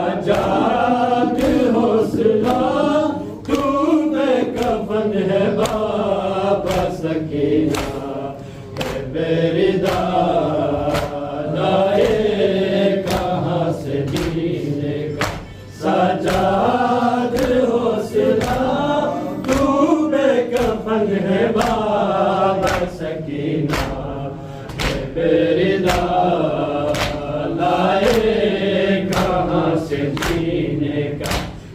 سجاد حوصلہ تو بے کفن ہے بابا سکینہ ہے بیردہ لائے کہاں سے جینے کا سجاد حوصلہ تو بے کفن ہے بابا سکینہ ہے بیردہ لائے سے جینے کا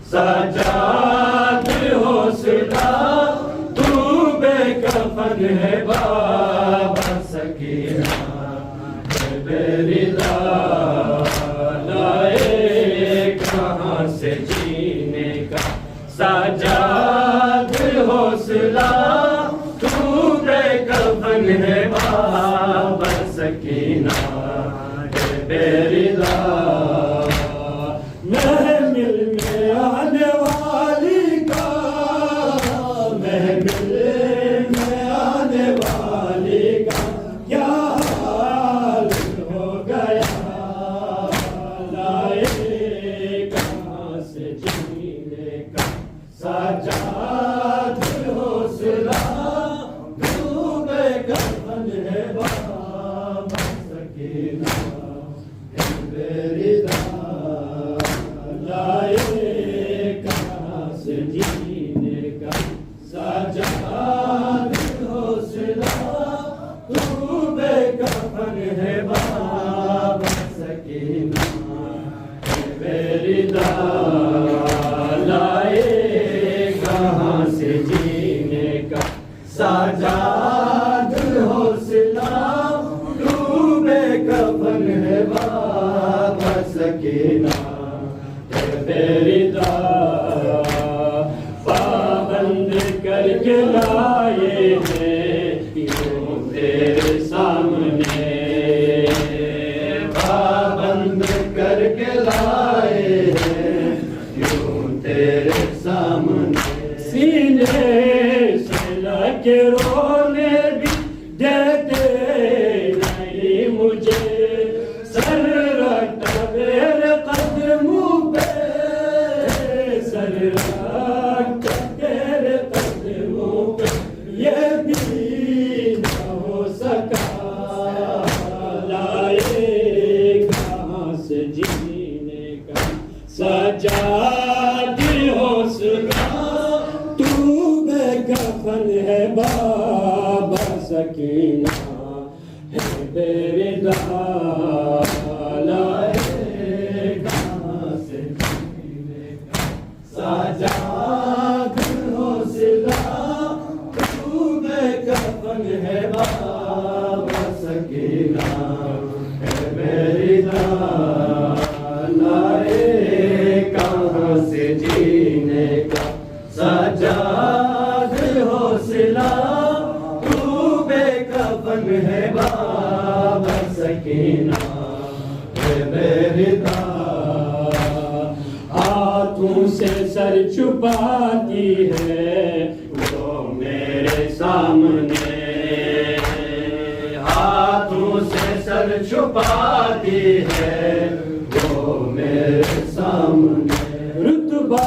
سجاد حوصلہ تو بے کفن ہے بابا سکینہ ہے بیردہ لائے کہاں سے جینے کا سجاد حوصلہ تو بے کفن ہے بابا سکینہ ہے بیردہ محمل میں آنے والی کا محمل میں آنے والی کا کیا حال ہو گیا لائے کہاں سے جینے کا سجاد حوصلہ تو بے کفن ہے بابا سکینہ ہے بیردہ لائے کہاں سے جینے کا سجاد حوصلہ تو بے کفن ہے بابا سکینہ ہے بیردہ لائے کہاں سے جینے کا سجاد حوصلہ تو بے کفن ہے بابا سکینہ بیردہ پابند کر کے لائے ہیں یوں تیرے سامنے پابند کر کے لائے ہیں یوں تیرے سامنے سینے سے لگے رونے بھی دیتے نہیں مجھے سر رکھتا میرے قدموں پہ سر رکھتا تیرے قدموں پہ یہ بھی نہ ہو سکا لائے کہاں سے جینے کا سجاد حوصلہ تو بے کفن ہے بابا سکینہ ہے بیردہ لائے کہاں سے جینے کا سجاد حوصلہ تو بے کفن ہے بابا سکینہ ہے بیردہ لائے کہاں سے جینے کا سجاد حوصلہ تو بے کفن ہے بابا سکینہ ہے بیردہ ہاتھوں سے سر چھپاتی ہے وہ میرے سامنے ہاتھوں سے سر چھپاتی ہے وہ میرے سامنے رتبہ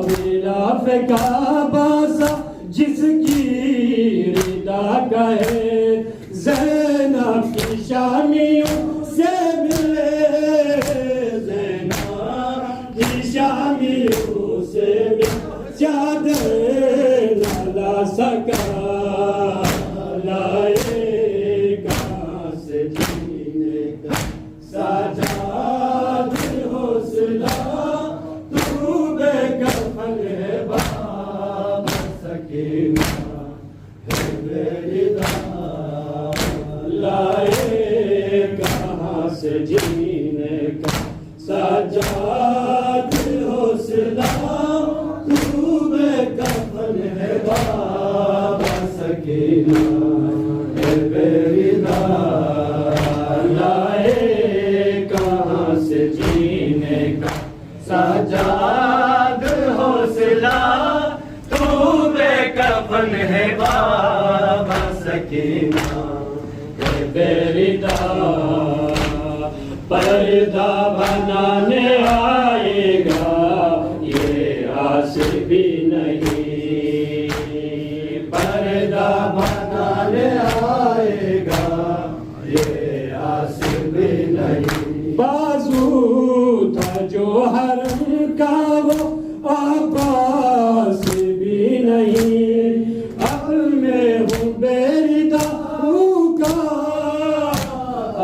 غلاف کا بازا جس کی ردا کا ہے زینب کی شامیوں سے ملے زینب کی شامیوں سے ملے چادر نہ لا سکا لائے کہاں سے جینے کا سجاد جینے کا سجاد حوصلہ تو بے کفن ہے بابا سکینہ اے بیویدہ لائے کہاں سے جینے کا سجاد حوصلہ تو بے کفن ہے بابا سکینہ اے بیویدہ پردہ بنانے آئے گا یہ آس بھی نہیں پردہ بنانے آئے گا یہ آس بھی نہیں بازو تھا جو حرم کا وہ عباس بھی نہیں اب میں ہوں بیرداؤں کا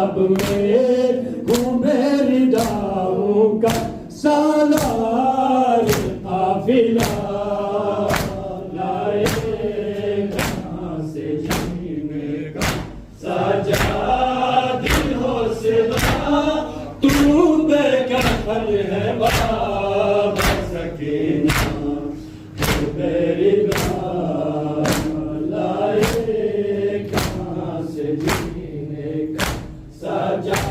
اب میں بیرداؤں کا سالار قافلہ لائے کہاں سے جینے کا سجاد حوصلہ تو بے کفن ہے بابا سکینہ تو بیرداؤں لائے کہاں سے جینے کا سجاد